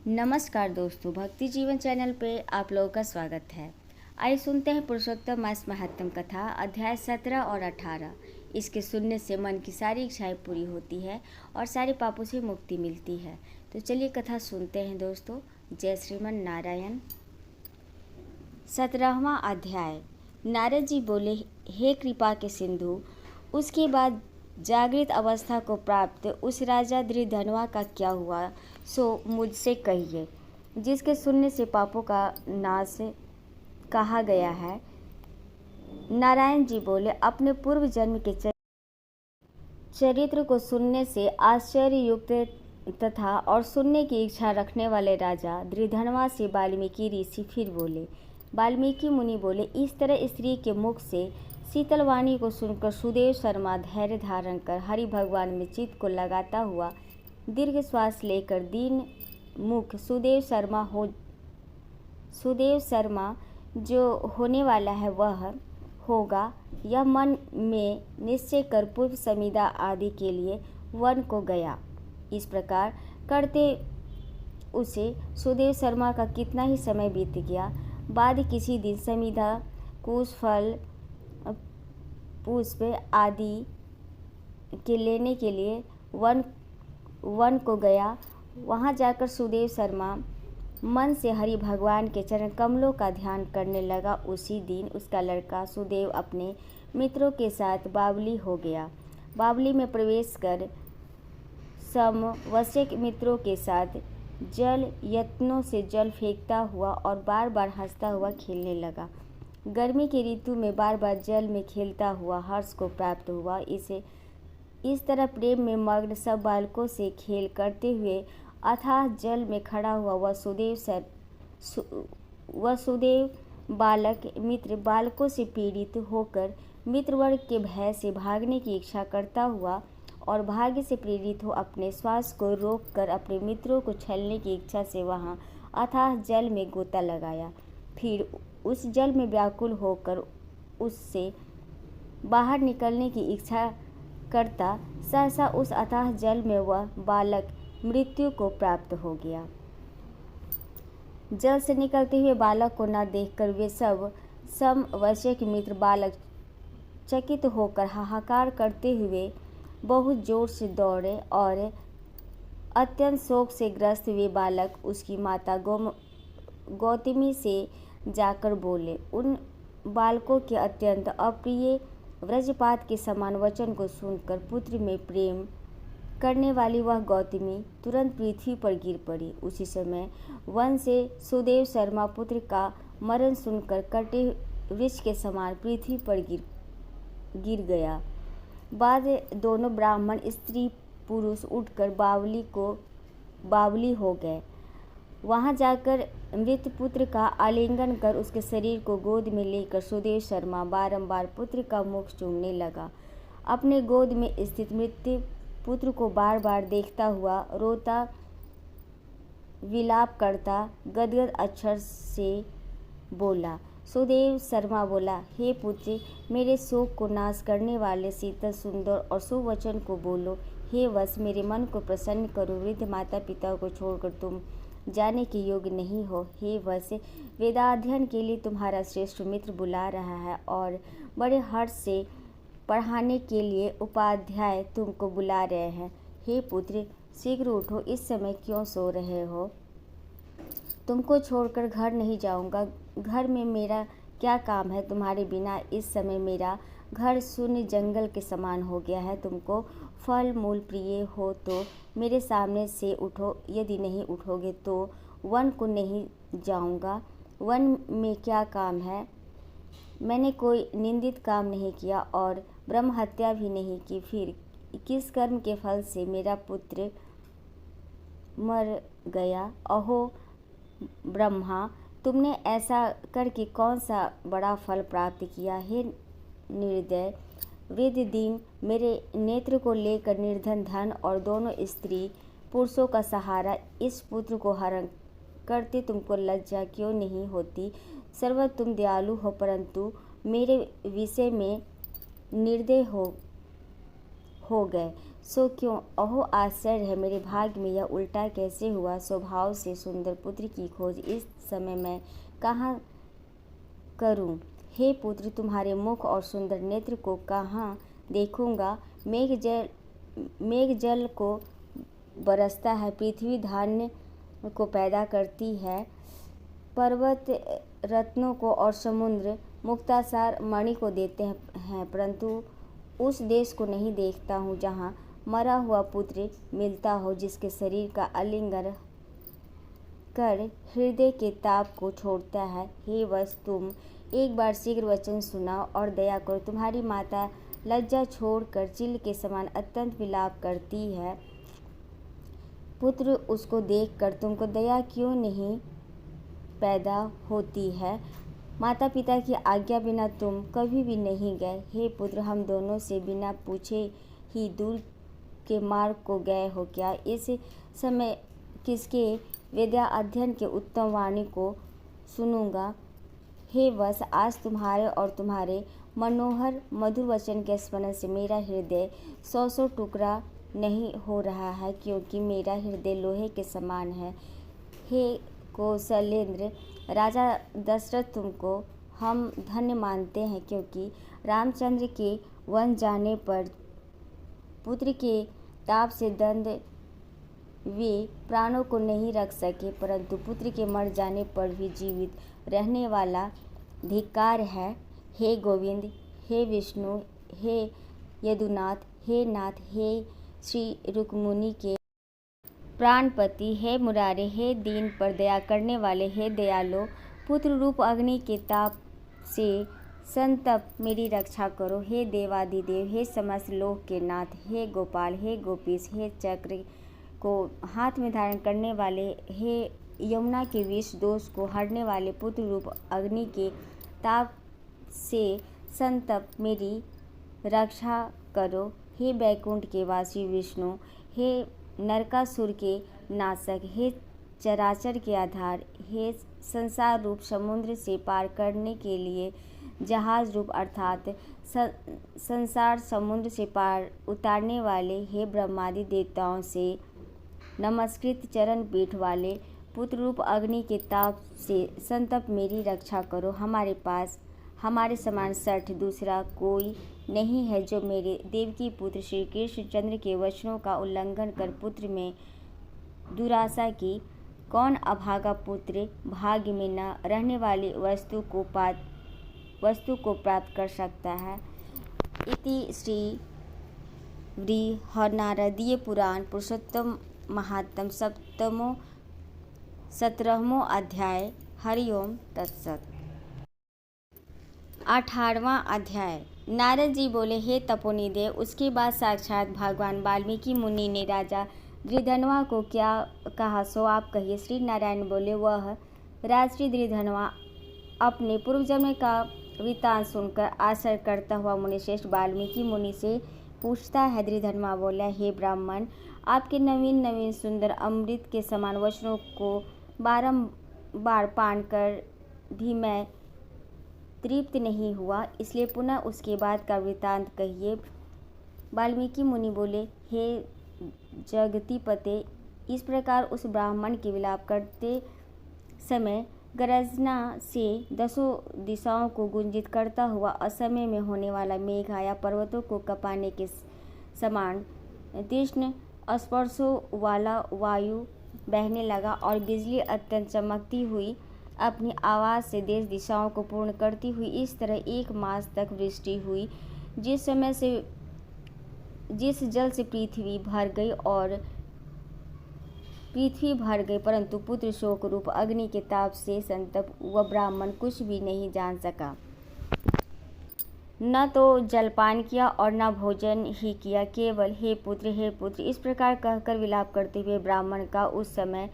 नमस्कार दोस्तों, भक्ति जीवन चैनल पे आप लोगों का स्वागत है। आइए सुनते हैं पुरुषोत्तम मास महात्म कथा अध्याय 17 और 18। इसके सुनने से मन की सारी इच्छाएं पूरी होती है और सारे पापों से मुक्ति मिलती है। तो चलिए कथा सुनते हैं दोस्तों। जय श्रीमन नारायण। 17वां अध्याय। नारद जी बोले, हे कृपा के सिंधु, उसके बाद जागृत अवस्था को प्राप्त उस राजा दृढ़धनवा का क्या हुआ सो मुझसे कहिए, जिसके सुनने से पापों का नाश कहा गया है। नारायण जी बोले, अपने पूर्व जन्म के चरित्र को सुनने से आश्चर्य युक्त तथा और सुनने की इच्छा रखने वाले राजा दृढ़धनवा से वाल्मीकि ऋषि फिर बोले। वाल्मीकि मुनि बोले, इस तरह स्त्री के मुख से शीतल वाणी को सुनकर सुदेव शर्मा धैर्य धारण कर हरि भगवान में चित्त को लगाता हुआ दीर्घ श्वास लेकर दीन मुख सुदेव शर्मा जो होने वाला है वह होगा, यह मन में निश्चय कर पूर्व समिधा आदि के लिए वन को गया। इस प्रकार करते उसे सुदेव शर्मा का कितना ही समय बीत गया। बाद किसी दिन समिधा कुश फल पुष्प आदि के लेने के लिए वन को गया। वहां जाकर सुदेव शर्मा मन से हरि भगवान के चरण कमलों का ध्यान करने लगा। उसी दिन उसका लड़का सुदेव अपने मित्रों के साथ बावली हो गया। बावली में प्रवेश कर समवयस्क मित्रों के साथ जल यत्नों से जल फेंकता हुआ और बार बार हंसता हुआ खेलने लगा। गर्मी की ऋतु में बार बार जल में खेलता हुआ हर्ष को प्राप्त हुआ। इस तरह प्रेम में मग्न सब बालकों से खेल करते हुए अथाह जल में खड़ा हुआ वह सुदेव बालक मित्र बालकों से पीड़ित होकर मित्रवर्ग के भय से भागने की इच्छा करता हुआ और भाग्य से प्रेरित हो अपने श्वास को रोककर अपने मित्रों को छलने की इच्छा से वहां अथाह जल में गोता लगाया। फिर उस जल में व्याकुल होकर उससे बाहर निकलने की इच्छा करता सहसा उस अथाह जल में वह बालक मृत्यु को प्राप्त हो गया। जल से निकलते हुए बालक को न देखकर वे सब समवयस्क मित्र बालक चकित होकर हाहाकार करते हुए बहुत जोर से दौड़े और अत्यंत शोक से ग्रस्त वे बालक उसकी माता गौतमी से जाकर बोले। उन बालकों के अत्यंत अप्रिय व्रजपात के समान वचन को सुनकर पुत्र में प्रेम करने वाली वह गौतमी तुरंत पृथ्वी पर गिर पड़ी। उसी समय वन से सुदेव शर्मा पुत्र का मरण सुनकर कटे वृक्ष के समान पृथ्वी पर गिर गया। बाद दोनों ब्राह्मण स्त्री पुरुष उठकर बावली हो गए। वहां जाकर मृत पुत्र का आलिंगन कर उसके शरीर को गोद में लेकर सुदेव शर्मा बारंबार पुत्र का मुख चूमने लगा। अपने गोद में स्थित मृत पुत्र को बार बार देखता हुआ रोता विलाप करता गदगद अक्षर से बोला। सुदेव शर्मा बोला, हे पुत्र, मेरे शोक को नाश करने वाले शीतल सुंदर और सुवचन को बोलो। हे वत्स, मेरे मन को प्रसन्न करो। वृद्ध माता पिता को छोड़कर तुम जाने के योग्य नहीं हो। हे वत्स, वेदाध्ययन के लिए तुम्हारा श्रेष्ठ मित्र बुला रहा है और बड़े हर्ष से पढ़ाने के लिए उपाध्याय तुमको बुला रहे हैं। हे पुत्र, शीघ्र उठो, इस समय क्यों सो रहे हो? तुमको छोड़कर घर नहीं जाऊंगा। घर में मेरा क्या काम है तुम्हारे बिना? इस समय मेरा घर शून्य जंगल के समान हो गया है। तुमको फल मूल प्रिय हो तो मेरे सामने से उठो, यदि नहीं उठोगे तो वन को नहीं जाऊंगा। वन में क्या काम है? मैंने कोई निंदित काम नहीं किया और ब्रह्म हत्या भी नहीं की। फिर किस कर्म के फल से मेरा पुत्र मर गया? अहो ब्रह्मा, तुमने ऐसा करके कौन सा बड़ा फल प्राप्त किया? हे निर्दय वृद्ध दीन, मेरे नेत्र को लेकर निर्धन धन और दोनों स्त्री पुरुषों का सहारा इस पुत्र को हरण करते तुमको लज्जा क्यों नहीं होती? सर्व तुम दयालु हो, परंतु मेरे विषय में निर्दय हो गए। सो क्यों? अहो आश्चर्य है, मेरे भाग्य में यह उल्टा कैसे हुआ? स्वभाव से सुंदर पुत्र की खोज इस समय मैं कहाँ करूं? हे पुत्र, तुम्हारे मुख और सुंदर नेत्र को कहाँ देखूंगा? मेघ जल को बरसता है, पृथ्वी धान्य को पैदा करती है, पर्वत रत्नों को और समुद्र मुक्तासार मणि को देते हैं, परंतु उस देश को नहीं देखता हूँ जहाँ मरा हुआ पुत्र मिलता हो, जिसके शरीर का आलिंगन कर हृदय के ताप को छोड़ता है। हे वत्स, तुम एक बार शीघ्र वचन सुनाओ और दया करो। तुम्हारी माता लज्जा छोड़कर चिल के समान अत्यंत विलाप करती है। पुत्र, उसको देखकर तुमको दया क्यों नहीं पैदा होती है? माता पिता की आज्ञा बिना तुम कभी भी नहीं गए। हे पुत्र, हम दोनों से बिना पूछे ही दूर के मार्ग को गए हो क्या? इस समय किसके विद्या अध्ययन के उत्तम वाणी को सुनूंगा? हे वत्स, आज तुम्हारे और तुम्हारे मनोहर मधुर वचन के स्मरण से मेरा हृदय 100 टुकड़ा नहीं हो रहा है, क्योंकि मेरा हृदय लोहे के समान है। हे कौशलेंद्र राजा दशरथ, तुमको हम धन्य मानते हैं, क्योंकि रामचंद्र के वन जाने पर पुत्र के ताप से दंड वे प्राणों को नहीं रख सके, परंतु पुत्र के मर जाने पर भी जीवित रहने वाला धिक्कार है। हे गोविंद, हे विष्णु, हे यदुनाथ, हे नाथ, हे श्री रुक्मुनि के प्राणपति, हे मुरारे, हे दीन पर दया करने वाले, हे दयालो, पुत्र रूप अग्नि के ताप से संतप्त मेरी रक्षा करो। हे देवादिदेव, हे समस्त लोक के नाथ, हे गोपाल, हे गोपीश, हे चक्र को हाथ में धारण करने वाले, हे यमुना के विष दोष को हरने वाले, पुत्र रूप अग्नि के ताप से संतप्त मेरी रक्षा करो। हे बैकुंठ के वासी विष्णु, हे नरकासुर के नाशक, हे चराचर के आधार, हे संसार रूप समुद्र से पार करने के लिए जहाज रूप अर्थात संसार समुद्र से पार उतारने वाले, हे ब्रह्मादि देवताओं से नमस्कृत चरण पीठ वाले, पुत्र रूप अग्नि के ताप से संतप्त मेरी रक्षा करो। हमारे पास हमारे समान सठ दूसरा कोई नहीं है, जो मेरे देवकी पुत्र श्री कृष्णचंद्र के वचनों का उल्लंघन कर पुत्र में दुराशा की। कौन अभागा पुत्र भाग्य में न रहने वाली वस्तु को प्राप्त कर सकता है? इति श्री बृहन्नारदीय पुराण पुरुषोत्तम महात्म सप्तमो 17वां अध्याय। हरिओम तत्सत। 18वां अध्याय। नारद जी बोले, हे तपोनिदेव, उसके बाद साक्षात भगवान वाल्मीकि मुनि ने राजा दृधन्वा को क्या कहा सो आप कहिए। श्री नारायण बोले, वह राजश्री दृधन्वा अपने पूर्व जन्म का वृत्तांत सुनकर आश्चर्य करता हुआ मुनिश्रेष्ठ वाल्मीकि मुनि से पूछता है। दृधन्वा बोला, हे ब्राह्मण, आपके नवीन नवीन सुंदर अमृत के समान वचनों को बारंबार पान कर भी मैं तृप्त नहीं हुआ, इसलिए पुनः उसके बाद का वृत्तांत कहिए। वाल्मीकि मुनि बोले, हे जगतीपते, इस प्रकार उस ब्राह्मण के विलाप करते समय गर्जना से 10 दिशाओं को गुंजित करता हुआ असमय में होने वाला मेघ आया, पर्वतों को कपाने के समान तीक्ष्ण स्पर्शों वाला वायु बहने लगा और बिजली अत्यंत चमकती हुई अपनी आवाज़ से देश दिशाओं को पूर्ण करती हुई इस तरह 1 मास तक वृष्टि हुई, जिस जल से पृथ्वी भर गई, परंतु पुत्र शोक रूप अग्नि के ताप से संतप्त वह ब्राह्मण कुछ भी नहीं जान सका। न तो जलपान किया और न भोजन ही किया, केवल हे पुत्र इस प्रकार कहकर विलाप करते हुए ब्राह्मण का उस समय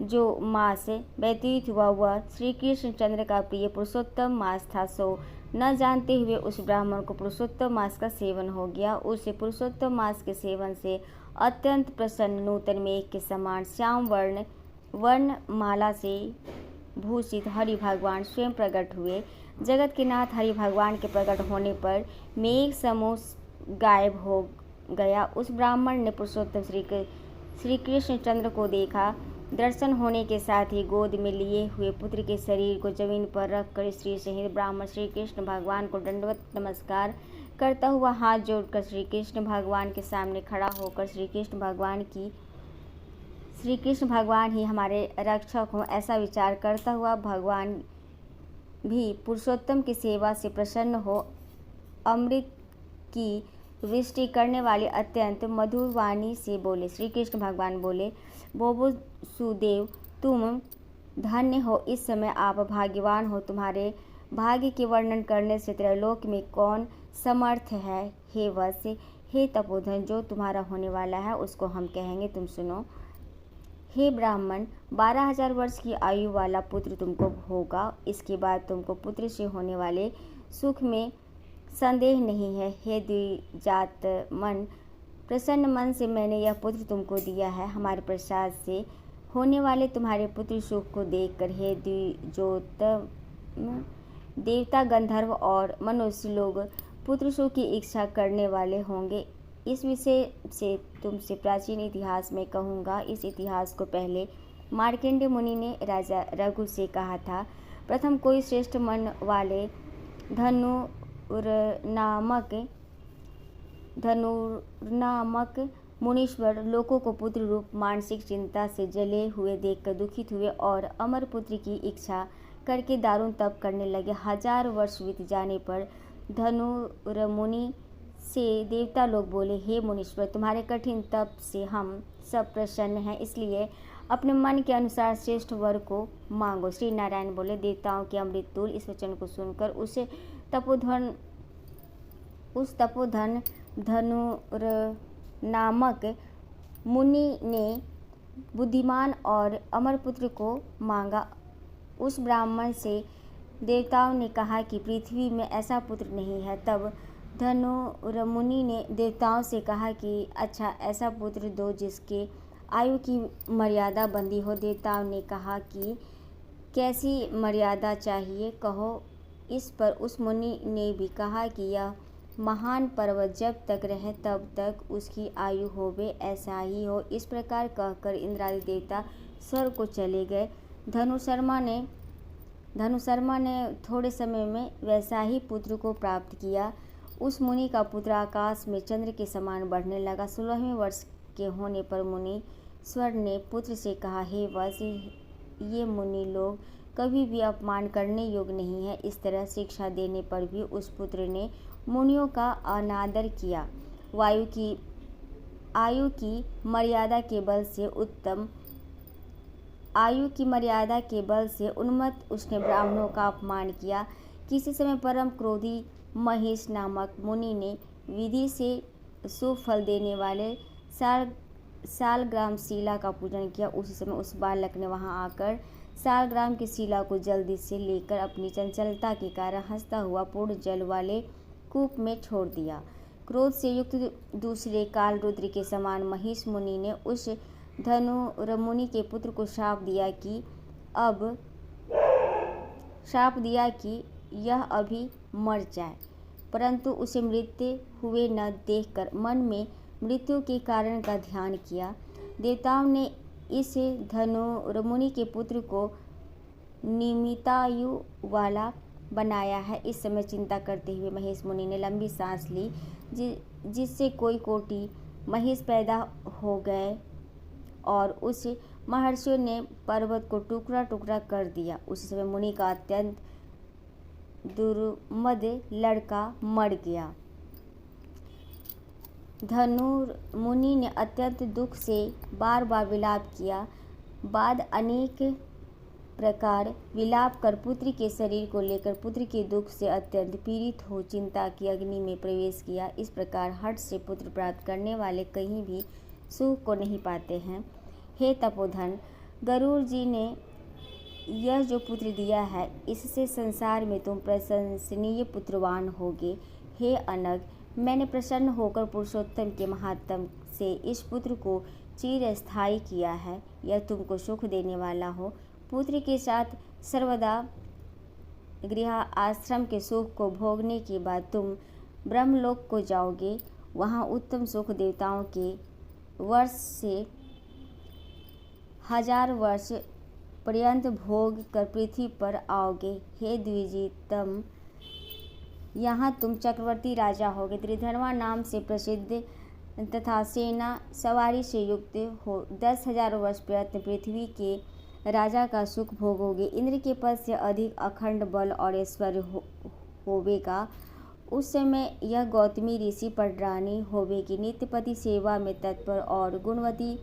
जो मास व्यतीत हुआ वह श्री कृष्णचंद्र का प्रिय पुरुषोत्तम मास था। सो न जानते हुए उस ब्राह्मण को पुरुषोत्तम मास का सेवन हो गया। उसे पुरुषोत्तम मास के सेवन से अत्यंत प्रसन्न नूतन मेघ के समान श्याम वर्ण माला से भूषित हरि भगवान स्वयं प्रकट हुए। जगत के नाथ हरि भगवान के प्रकट होने पर मेघ समूह गायब हो गया। उस ब्राह्मण ने पुरुषोत्तम श्री कृष्णचंद्र को देखा। दर्शन होने के साथ ही गोद में लिए हुए पुत्र के शरीर को जमीन पर रखकर स्त्री सहित ब्राह्मण श्री कृष्ण भगवान को दंडवत नमस्कार करता हुआ हाथ जोड़कर श्री कृष्ण भगवान के सामने खड़ा होकर श्री कृष्ण भगवान ही हमारे रक्षक हों ऐसा विचार करता हुआ भगवान भी पुरुषोत्तम की सेवा से प्रसन्न हो अमृत की वृष्टि करने वाली अत्यंत मधुर वाणी से बोले। श्री कृष्ण भगवान बोले, बोबो सुदेव, तुम धन्य हो, इस समय आप भाग्यवान हो। तुम्हारे भाग्य के वर्णन करने से त्रैलोक में कौन समर्थ है। हे वत्स, हे तपोधन, जो तुम्हारा होने वाला है उसको हम कहेंगे, तुम सुनो। हे ब्राह्मण, 12,000 वर्ष की आयु वाला पुत्र तुमको होगा। इसके बाद तुमको पुत्र से होने वाले सुख में संदेह नहीं है। हे द्विजात मन, प्रसन्न मन से मैंने यह पुत्र तुमको दिया है। हमारे प्रसाद से होने वाले तुम्हारे पुत्र सुख को देखकर हे द्विजोत्तम, देवता, गंधर्व और मनुष्य लोग पुत्र सुख की इच्छा करने वाले होंगे। इस विषय से तुमसे प्राचीन इतिहास में कहूँगा। इस इतिहास को पहले मार्कंडेय मुनि ने राजा रघु से कहा था। प्रथम कोई श्रेष्ठ मन वाले धनुर्नामक मुनीश्वर लोगों को पुत्र रूप मानसिक चिंता से जले हुए देखकर दुखित हुए और अमर पुत्र की इच्छा करके दारुण तप करने लगे। 1000 वर्ष बीत जाने पर धनुर्मुनि से देवता लोग बोले, हे मुनीश्वर, तुम्हारे कठिन तप से हम सब प्रसन्न हैं, इसलिए अपने मन के अनुसार श्रेष्ठ वर को मांगो। श्री नारायण बोले, देवताओं के अमृत तुल इस वचन को सुनकर उस तपोधन धनुर्नामक मुनि ने बुद्धिमान और अमर पुत्र को मांगा। उस ब्राह्मण से देवताओं ने कहा कि पृथ्वी में ऐसा पुत्र नहीं है। तब धनुर्मुनि ने देवताओं से कहा कि अच्छा, ऐसा पुत्र दो जिसके आयु की मर्यादा बंधी हो। देवताओं ने कहा कि कैसी मर्यादा चाहिए, कहो। इस पर उस मुनि ने भी कहा कि यह महान पर्वत जब तक रहे तब तक उसकी आयु होवे, ऐसा ही हो। इस प्रकार कहकर इंद्रादि देवता स्वर्ग को चले गए। धनुशर्मा ने थोड़े समय में वैसा ही पुत्र को प्राप्त किया। उस मुनि का पुत्र आकाश में चंद्र के समान बढ़ने लगा। 16वें वर्ष के होने पर मुनीश्वर ने पुत्र से कहा, हे वत्स, ये मुनि लोग कभी भी अपमान करने योग्य नहीं है। इस तरह शिक्षा देने पर भी उस पुत्र ने मुनियों का अनादर किया। आयु की मर्यादा के बल से उन्मत्त उसने ब्राह्मणों का अपमान किया। किसी समय परम क्रोधी महिष नामक मुनि ने विधि से सुफल देने वाले सालग्राम शिला का पूजन किया। उसी समय उस बालक ने वहां आकर सालग्राम की शिला को जल्दी से लेकर अपनी चंचलता के कारण हंसता हुआ पूर्ण जल वाले कूप में छोड़ दिया। क्रोध से युक्त दूसरे काल रुद्र के समान महिष मुनि ने उस धनुर्मुनि के पुत्र को श्राप दिया कि यह अभी मर जाए, परंतु उसे मृत्यु हुए न देखकर मन में मृत्यु के कारण का ध्यान किया। देवताओं ने इस धनुर्मुनि के पुत्र को निमितायु वाला बनाया है। इस समय चिंता करते हुए महेश मुनि ने लंबी सांस ली, जिससे कोई कोटि महिष पैदा हो गए और उस महर्षियों ने पर्वत को टुकड़ा टुकड़ा कर दिया। उस समय मुनि का अत्यंत दुर्मद लड़का मर गया। धनुर्मुनि ने अत्यंत दुख से बार बार विलाप किया। बाद अनेक प्रकार विलाप कर पुत्र के शरीर को लेकर पुत्र के दुख से अत्यंत पीड़ित हो चिंता की अग्नि में प्रवेश किया। इस प्रकार हठ से पुत्र प्राप्त करने वाले कहीं भी सुख को नहीं पाते हैं। हे तपोधन, गरुड़ जी ने यह जो पुत्र दिया है, इससे संसार में तुम प्रशंसनीय पुत्रवान होगे। हे अनग, मैंने प्रसन्न होकर पुरुषोत्तम के महात्म से इस पुत्र को चिरस्थायी किया है। यह तुमको सुख देने वाला हो। पुत्र के साथ सर्वदा गृह आश्रम के सुख को भोगने के बाद तुम ब्रह्मलोक को जाओगे। वहाँ उत्तम सुख देवताओं के वर्ष से 1000 वर्ष पर्यंत भोग कर पृथ्वी पर आओगे। हे द्विजितम, यहाँ तुम चक्रवर्ती राजा होगे। त्रिधर्मा नाम से प्रसिद्ध तथा सेना सवारी से युक्त हो 10,000 वर्ष पर्यंत पृथ्वी के राजा का सुख भोगोगे। इंद्र के पद से अधिक अखंड बल और ऐश्वर्य होवेगा। उस समय यह गौतमी ऋषि पर रानी होवेगी। नित्यपति सेवा में तत्पर और गुणवती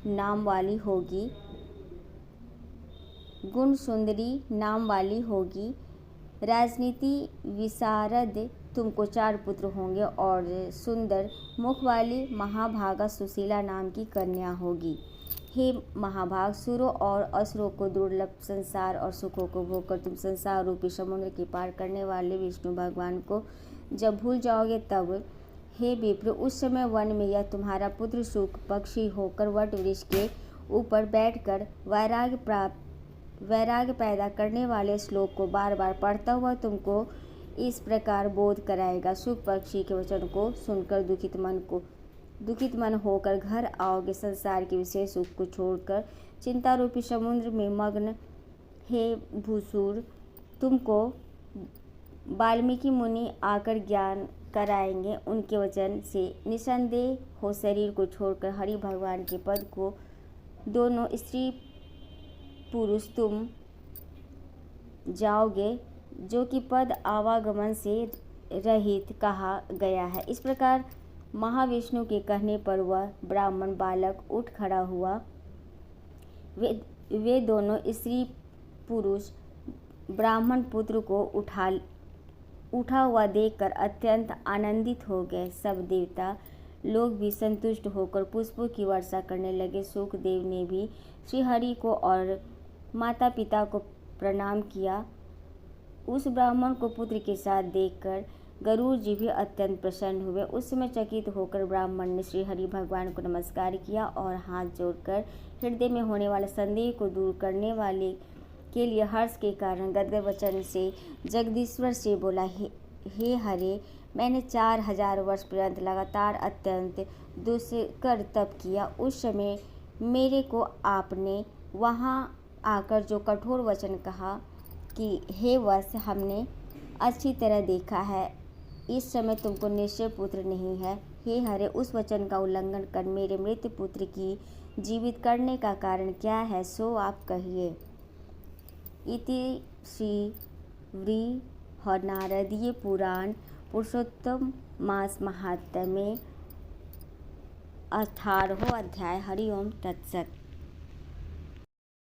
नाम वाली होगी, गुण सुंदरी नाम वाली होगी। राजनीति विशारद तुमको 4 पुत्र होंगे और सुंदर मुख वाली महाभागा सुशीला नाम की कन्या होगी। हे महाभाग, सुरों और असुरों को दुर्लभ संसार और सुखों को भोगकर तुम संसार रूपी समुद्र के पार करने वाले विष्णु भगवान को जब भूल जाओगे तब हे विप्र, उस समय वन में यह तुम्हारा पुत्र शुक पक्षी होकर वट वृक्ष के ऊपर बैठकर वैराग्य पैदा करने वाले श्लोक को बार बार पढ़ता हुआ तुमको इस प्रकार बोध कराएगा। शुक पक्षी के वचन को सुनकर दुखित मन होकर घर आओगे। संसार के विशेष सुख को छोड़कर चिंता रूपी समुद्र में मग्न हे भूसुर, तुमको वाल्मीकि मुनि आकर ज्ञान कराएंगे। उनके वचन से निसंदेह हो शरीर को छोड़कर हरि भगवान के पद को दोनों स्त्री पुरुष तुम जाओगे, जो कि पद आवागमन से रहित कहा गया है। इस प्रकार महाविष्णु के कहने पर वह ब्राह्मण बालक उठ खड़ा हुआ। वे दोनों स्त्री पुरुष ब्राह्मण पुत्र को उठा हुआ देखकर अत्यंत आनंदित हो गए। सब देवता लोग भी संतुष्ट होकर पुष्पों की वर्षा करने लगे। सुखदेव ने भी श्री हरि को और माता पिता को प्रणाम किया। उस ब्राह्मण को पुत्र के साथ देखकर गरुड़ जी भी अत्यंत प्रसन्न हुए। उस समय चकित होकर ब्राह्मण ने श्री हरि भगवान को नमस्कार किया और हाथ जोड़कर हृदय में होने वाले संदेह को दूर करने वाले के लिए हर्ष के कारण गदगद वचन से जगदीश्वर से बोला, हे हरे, मैंने 4000 वर्ष पर्यंत लगातार अत्यंत दुष्कर तप किया। उस समय मेरे को आपने वहाँ आकर जो कठोर वचन कहा कि हे वत्स, हमने अच्छी तरह देखा है, इस समय तुमको निश्चय पुत्र नहीं है। हे हरे, उस वचन का उल्लंघन कर मेरे मृत पुत्र की जीवित करने का कारण क्या है, सो आप कहिए। इति श्री बृहन्नारदीय पुराण पुरुषोत्तम मास महात्म्य में 18वां अध्याय। हरि ओम तत्सत।